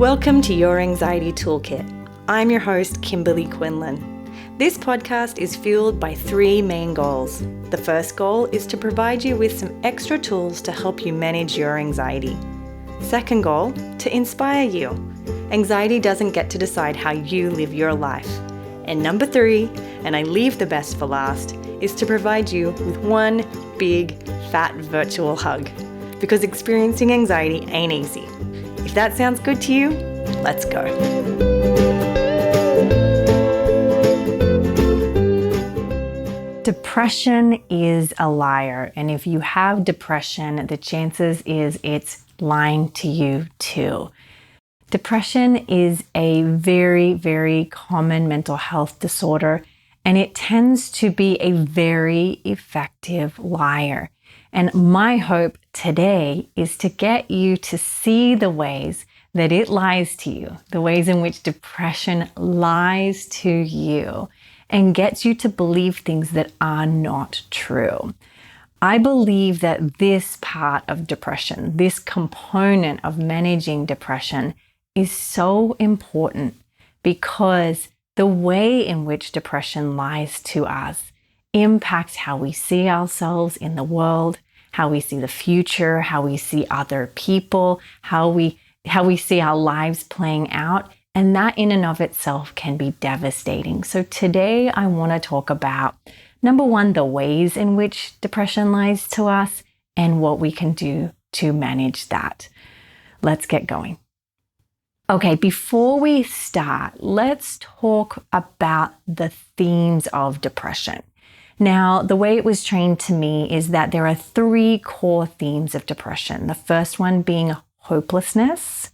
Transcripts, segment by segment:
Welcome to Your Anxiety Toolkit. I'm your host, Kimberly Quinlan. This podcast is fueled by three main goals. The first goal is to provide you with some extra tools to help you manage your anxiety. Second goal, to inspire you. Anxiety doesn't get to decide how you live your life. And number three, and I leave the best for last, is to provide you with one big, fat virtual hug. Because experiencing anxiety ain't easy. If that sounds good to you, let's go. Depression is a liar, and if you have depression, the chances is it's lying to you too. Depression is a very, very common mental health disorder, and it tends to be a very effective liar. And my hope today is to get you to see the ways that it lies to you, the ways in which depression lies to you, and gets you to believe things that are not true. I believe that this part of depression, this component of managing depression, is so important because the way in which depression lies to us impacts how we see ourselves in the world, how we see the future, how we see other people, how we see our lives playing out. And that in and of itself can be devastating. So today I want to talk about, number one, the ways in which depression lies to us and what we can do to manage that. Let's get going. Okay, before we start, let's talk about the themes of depression. Now, the way it was trained to me is that there are three core themes of depression. The first one being hopelessness,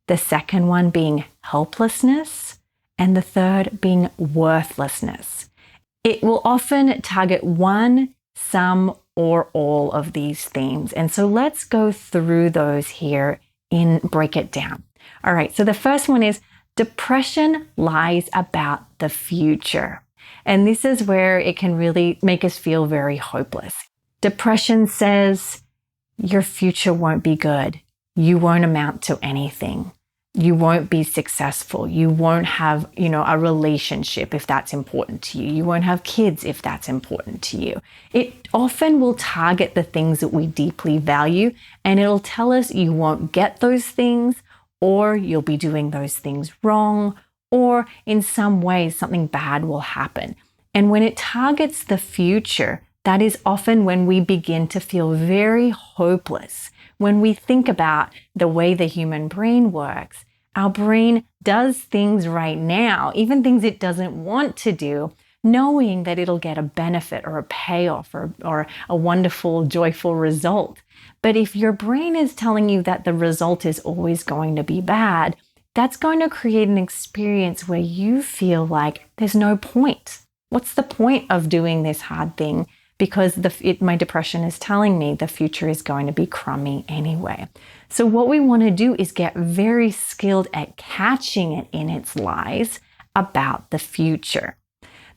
the second one being helplessness, and the third being worthlessness. It will often target one, some, or all of these themes. And so let's go through those here and break it down. All right, so the first one is depression lies about the future. And this is where it can really make us feel very hopeless. Depression says your future won't be good. You won't amount to anything. You won't be successful. You won't have, a relationship if that's important to you. You won't have kids if that's important to you. It often will target the things that we deeply value, and it'll tell us you won't get those things, or you'll be doing those things wrong, or in some ways something bad will happen. And when it targets the future, that is often when we begin to feel very hopeless. When we think about the way the human brain works, our brain does things right now, even things it doesn't want to do, knowing that it'll get a benefit or a payoff or a wonderful, joyful result. But if your brain is telling you that the result is always going to be bad, that's going to create an experience where you feel like there's no point. What's the point of doing this hard thing? Because my depression is telling me the future is going to be crummy anyway. So what we want to do is get very skilled at catching it in its lies about the future.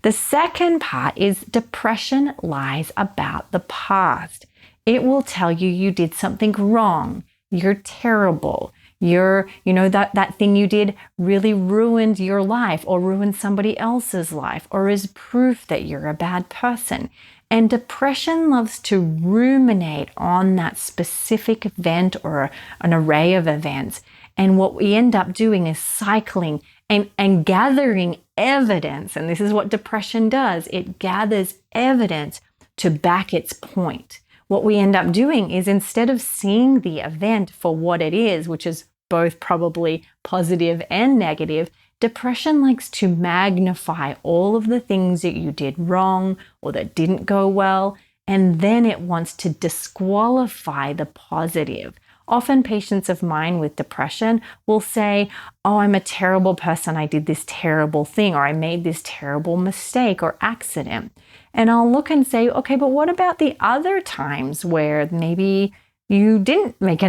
The second part is depression lies about the past. It will tell you did something wrong. You're terrible. That thing you did really ruined your life or ruined somebody else's life or is proof that you're a bad person. And depression loves to ruminate on that specific event or an array of events. And what we end up doing is cycling and gathering evidence. And this is what depression does. It gathers evidence to back its point. What we end up doing is instead of seeing the event for what it is, which is both probably positive and negative, depression likes to magnify all of the things that you did wrong or that didn't go well, and then it wants to disqualify the positive. Often patients of mine with depression will say, oh, I'm a terrible person. I did this terrible thing, or I made this terrible mistake or accident. And I'll look and say, okay, but what about the other times where maybe you didn't make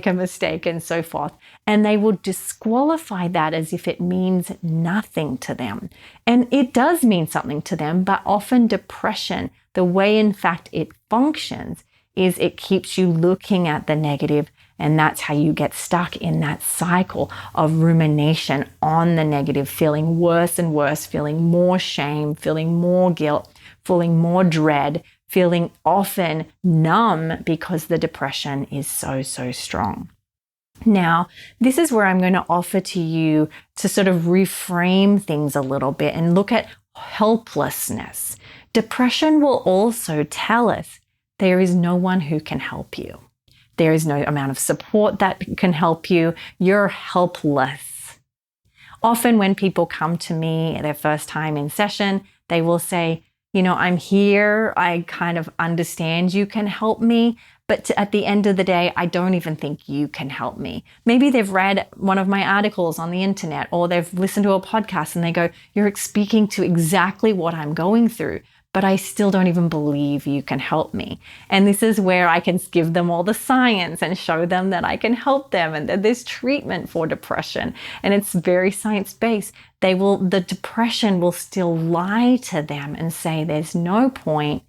a mistake and so forth? And they will disqualify that as if it means nothing to them. And it does mean something to them, but often depression, the way in fact it functions, is it keeps you looking at the negative And that's how you get stuck in that cycle of rumination on the negative, feeling worse and worse, feeling more shame, feeling more guilt, feeling more dread, feeling often numb because the depression is so strong. Now, this is where I'm going to offer to you to sort of reframe things a little bit and look at helplessness. Depression will also tell us there is no one who can help you. There is no amount of support that can help you. You're helpless. Often when people come to me their first time in session, they will say, I'm here. I kind of understand you can help me. But at the end of the day, I don't even think you can help me. Maybe they've read one of my articles on the internet, or they've listened to a podcast and they go, you're speaking to exactly what I'm going through, but I still don't even believe you can help me. And this is where I can give them all the science and show them that I can help them and that there's treatment for depression. And it's very science-based. The depression will still lie to them and say, there's no point.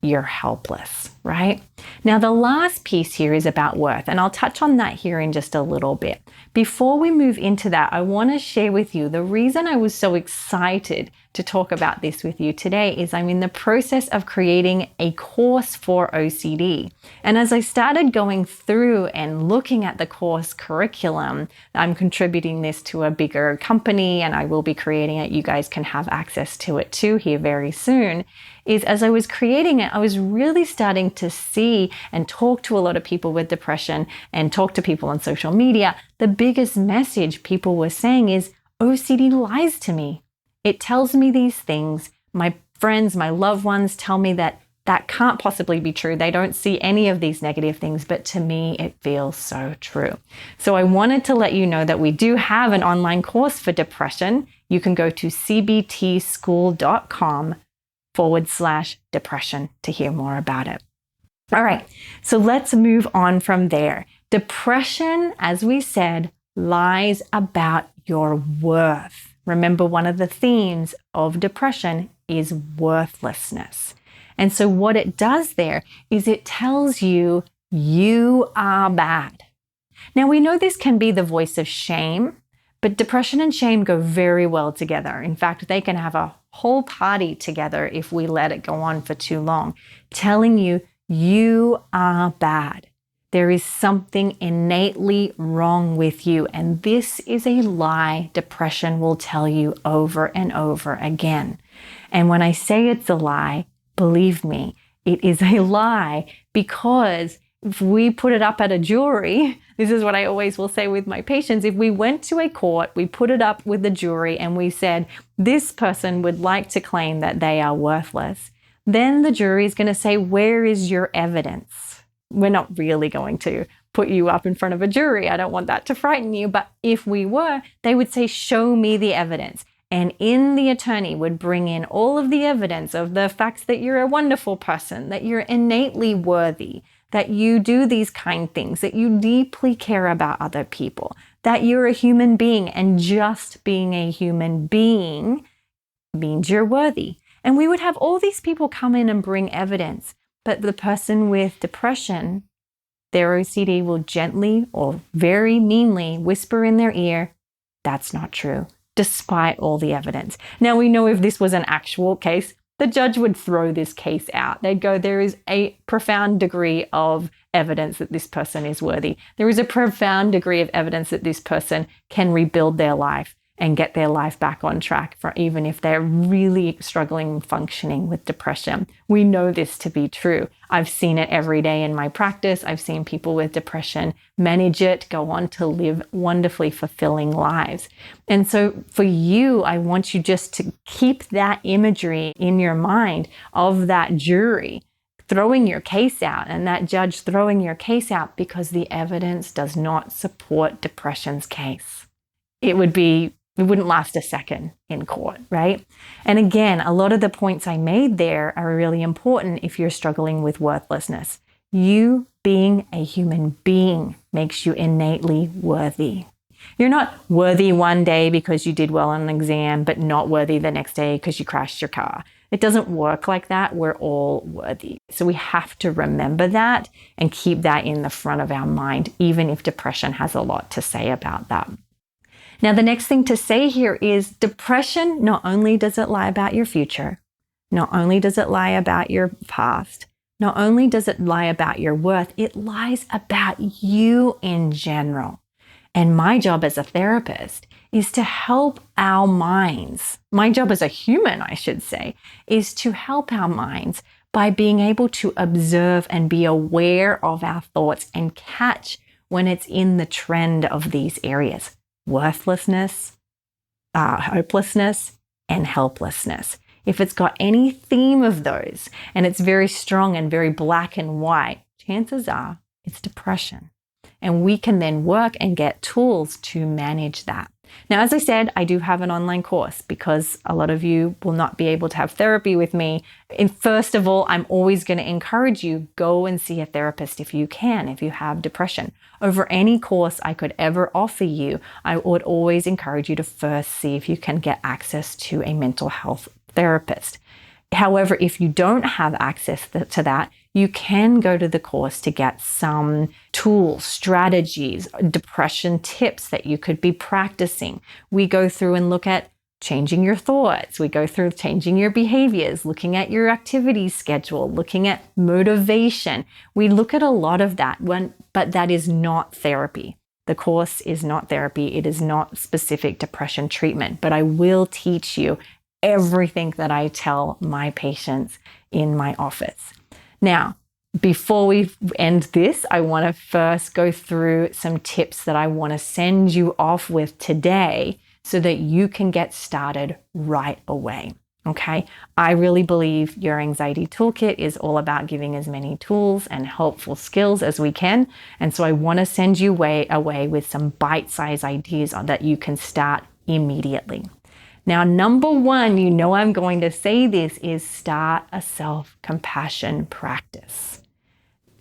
You're helpless, right? Now, the last piece here is about worth, and I'll touch on that here in just a little bit. Before we move into that, I want to share with you the reason I was so excited to talk about this with you today is I'm in the process of creating a course for OCD. And as I started going through and looking at the course curriculum, I'm contributing this to a bigger company and I will be creating it. You guys can have access to it too here very soon. Is as I was creating it, I was really starting to see and talk to a lot of people with depression and talk to people on social media. The biggest message people were saying is OCD lies to me. It tells me these things. My friends, my loved ones tell me that that can't possibly be true. They don't see any of these negative things, but to me, it feels so true. So I wanted to let you know that we do have an online course for depression. You can go to cbtschool.com/depression to hear more about it. All right, so let's move on from there. Depression, as we said, lies about your worth. Remember, one of the themes of depression is worthlessness. And so what it does there is it tells you you are bad. Now, we know this can be the voice of shame, but depression and shame go very well together. In fact, they can have a whole party together if we let it go on for too long, telling you you are bad. There is something innately wrong with you, and this is a lie depression will tell you over and over again. And when I say it's a lie, believe me, it is a lie, because if we put it up at a jury, this is what I always will say with my patients, if we went to a court, we put it up with the jury and we said, this person would like to claim that they are worthless, then the jury is going to say, where is your evidence? We're not really going to put you up in front of a jury. I don't want that to frighten you. But if we were, they would say, show me the evidence. And the attorney would bring in all of the evidence of the facts that you're a wonderful person, that you're innately worthy, that you do these kind things, that you deeply care about other people, that you're a human being, and just being a human being means you're worthy. And we would have all these people come in and bring evidence. But the person with depression, their OCD will gently or very meanly whisper in their ear, that's not true, despite all the evidence. Now, we know if this was an actual case, the judge would throw this case out. They'd go, there is a profound degree of evidence that this person is worthy. There is a profound degree of evidence that this person can rebuild their life and get their life back on track, for even if they're really struggling functioning with depression. We know this to be true. I've seen it every day in my practice. I've seen people with depression manage it, go on to live wonderfully fulfilling lives. And so for you, I want you just to keep that imagery in your mind of that jury throwing your case out and that judge throwing your case out because the evidence does not support depression's case. It wouldn't last a second in court, right? And again, a lot of the points I made there are really important if you're struggling with worthlessness. You being a human being makes you innately worthy. You're not worthy one day because you did well on an exam, but not worthy the next day because you crashed your car. It doesn't work like that. We're all worthy. So we have to remember that and keep that in the front of our mind, even if depression has a lot to say about that. Now, the next thing to say here is depression, not only does it lie about your future, not only does it lie about your past, not only does it lie about your worth, it lies about you in general. And my job as a therapist is to help our minds. My job as a human, I should say, is to help our minds by being able to observe and be aware of our thoughts and catch when it's in the trend of these areas: worthlessness, hopelessness, and helplessness. If it's got any theme of those and it's very strong and very black and white, chances are it's depression. And we can then work and get tools to manage that. Now, as I said, I do have an online course because a lot of you will not be able to have therapy with me. And first of all, I'm always going to encourage you, go and see a therapist if you can, if you have depression. Over any course I could ever offer you, I would always encourage you to first see if you can get access to a mental health therapist. However, if you don't have access to that, you can go to the course to get some tools, strategies, depression tips that you could be practicing. We go through and look at changing your thoughts. We go through changing your behaviors, looking at your activity schedule, looking at motivation. We look at a lot of that, but that is not therapy. The course is not therapy. It is not specific depression treatment, but I will teach you everything that I tell my patients in my office. Now, before we end this, I want to first go through some tips that I want to send you off with today so that you can get started right away. Okay? I really believe your anxiety toolkit is all about giving as many tools and helpful skills as we can. And so I want to send you away with some bite-sized ideas that you can start immediately. Now, number one, you know I'm going to say this, is start a self-compassion practice.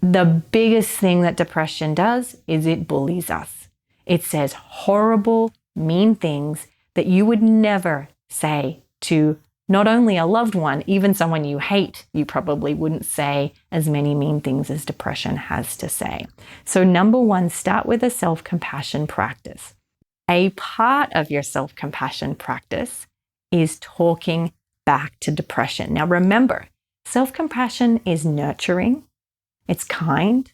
The biggest thing that depression does is it bullies us. It says horrible, mean things that you would never say to not only a loved one, even someone you hate. You probably wouldn't say as many mean things as depression has to say. So number one, start with a self-compassion practice. A part of your self-compassion practice is talking back to depression. Now remember, self-compassion is nurturing, it's kind,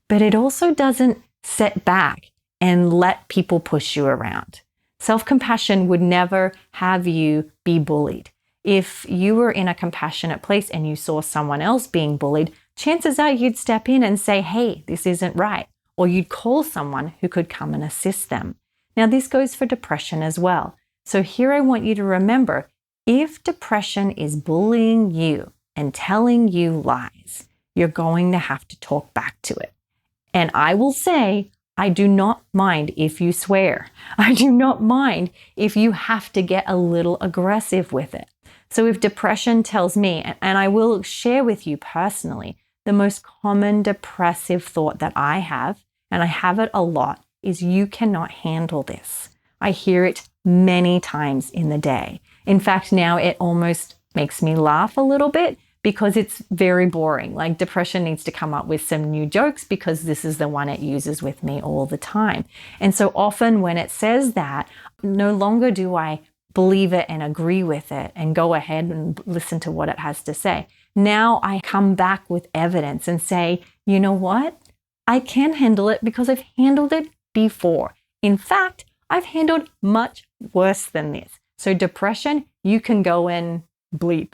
but it also doesn't sit back and let people push you around. Self-compassion would never have you be bullied. If you were in a compassionate place and you saw someone else being bullied, chances are you'd step in and say, hey, this isn't right. Or you'd call someone who could come and assist them. Now, this goes for depression as well. So here I want you to remember, if depression is bullying you and telling you lies, you're going to have to talk back to it. And I will say, I do not mind if you swear. I do not mind if you have to get a little aggressive with it. So if depression tells me, and I will share with you personally, the most common depressive thought that I have, and I have it a lot, is you cannot handle this. I hear it many times in the day. In fact, now it almost makes me laugh a little bit because it's very boring. Like depression needs to come up with some new jokes because this is the one it uses with me all the time. And so often when it says that, no longer do I believe it and agree with it and go ahead and listen to what it has to say. Now I come back with evidence and say, you know what? I can handle it because I've handled it before. In fact, I've handled much worse than this. So depression, you can go and bleep.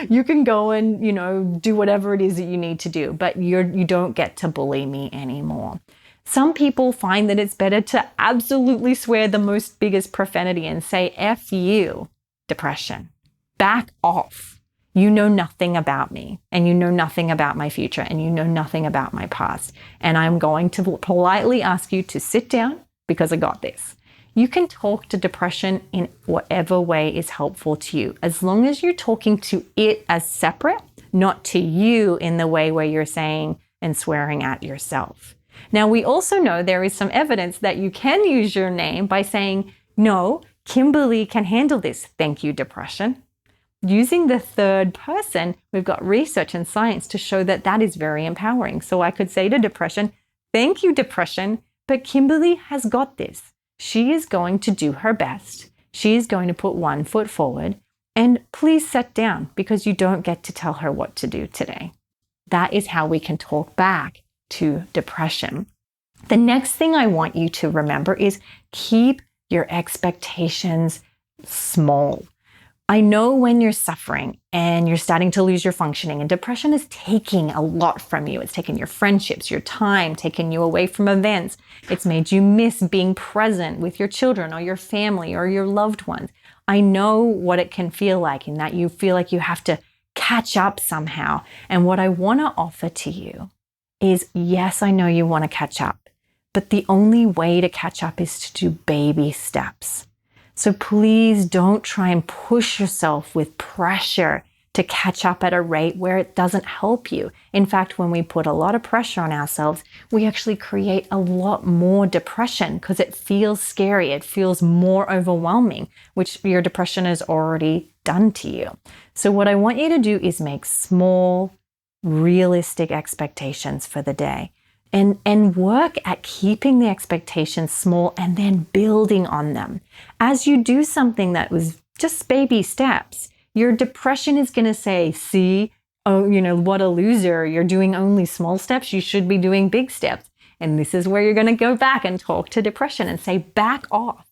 You can go and, do whatever it is that you need to do, but you don't get to bully me anymore. Some people find that it's better to absolutely swear the most biggest profanity and say, F you, depression. Back off. You know nothing about me, and you know nothing about my future, and you know nothing about my past. And I'm going to politely ask you to sit down because I got this. You can talk to depression in whatever way is helpful to you, as long as you're talking to it as separate, not to you in the way where you're saying and swearing at yourself. Now, we also know there is some evidence that you can use your name by saying, no, Kimberly can handle this. Thank you, depression. using the third person, we've got research and science to show that that is very empowering. So I could say to depression, thank you, depression, but Kimberly has got this. She is going to do her best. She is going to put one foot forward, and please sit down because you don't get to tell her what to do today. That is how we can talk back to depression. The next thing I want you to remember is keep your expectations small. I know when you're suffering and you're starting to lose your functioning, and depression is taking a lot from you. It's taken your friendships, your time, taken you away from events. It's made you miss being present with your children or your family or your loved ones. I know what it can feel like, in that you feel like you have to catch up somehow. And what I want to offer to you is, yes, I know you want to catch up, but the only way to catch up is to do baby steps. So please don't try and push yourself with pressure to catch up at a rate where it doesn't help you. In fact, when we put a lot of pressure on ourselves, we actually create a lot more depression because it feels scary. It feels more overwhelming, which your depression has already done to you. So what I want you to do is make small, realistic expectations for the day. And work at keeping the expectations small and then building on them. As you do something that was just baby steps, your depression is going to say, see, oh, what a loser. You're doing only small steps. You should be doing big steps. And this is where you're going to go back and talk to depression and say, back off.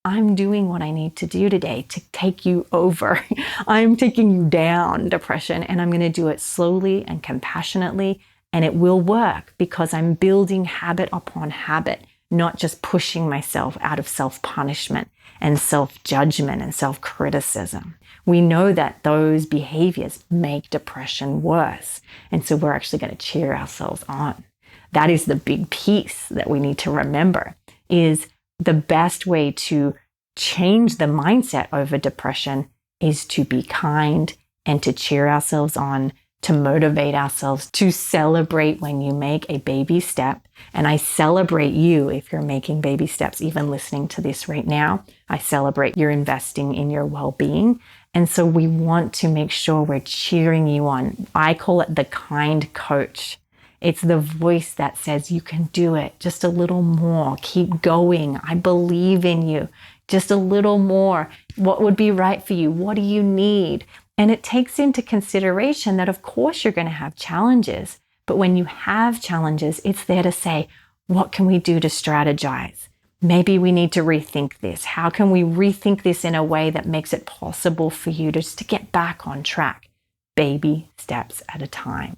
I'm doing what I need to do today to take you over. I'm taking you down, depression, and I'm going to do it slowly and compassionately. And it will work because I'm building habit upon habit, not just pushing myself out of self-punishment and self-judgment and self-criticism. We know that those behaviors make depression worse. And so we're actually going to cheer ourselves on. That is the big piece that we need to remember, is the best way to change the mindset over depression is to be kind and to cheer ourselves on, to motivate ourselves, to celebrate when you make a baby step. And I celebrate you if you're making baby steps, even listening to this right now. I celebrate you're investing in your well-being. And so we want to make sure we're cheering you on. I call it the kind coach. It's the voice that says, you can do it. Just a little more. Keep going. I believe in you. Just a little more. What would be right for you? What do you need? And it takes into consideration that, of course, you're going to have challenges. But when you have challenges, it's there to say, what can we do to strategize? Maybe we need to rethink this. How can we rethink this in a way that makes it possible for you just to get back on track? Baby steps at a time.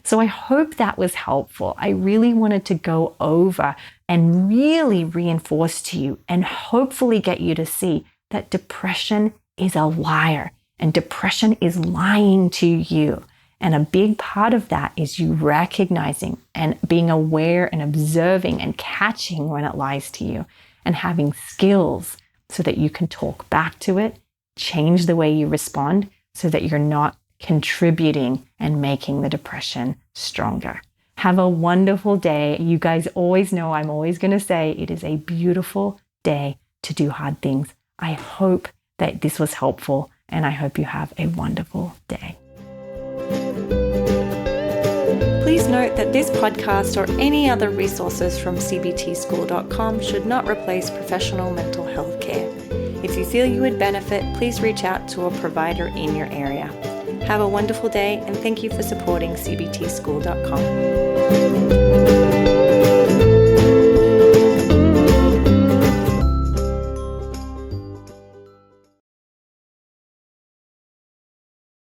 So I hope that was helpful. I really wanted to go over and really reinforce to you and hopefully get you to see that depression is a liar. And depression is lying to you. And a big part of that is you recognizing and being aware and observing and catching when it lies to you, and having skills so that you can talk back to it, change the way you respond so that you're not contributing and making the depression stronger. Have a wonderful day. You guys always know I'm always going to say it is a beautiful day to do hard things. I hope that this was helpful. And I hope you have a wonderful day. Please note that this podcast or any other resources from cbtschool.com should not replace professional mental health care. If you feel you would benefit, please reach out to a provider in your area. Have a wonderful day, and thank you for supporting cbtschool.com.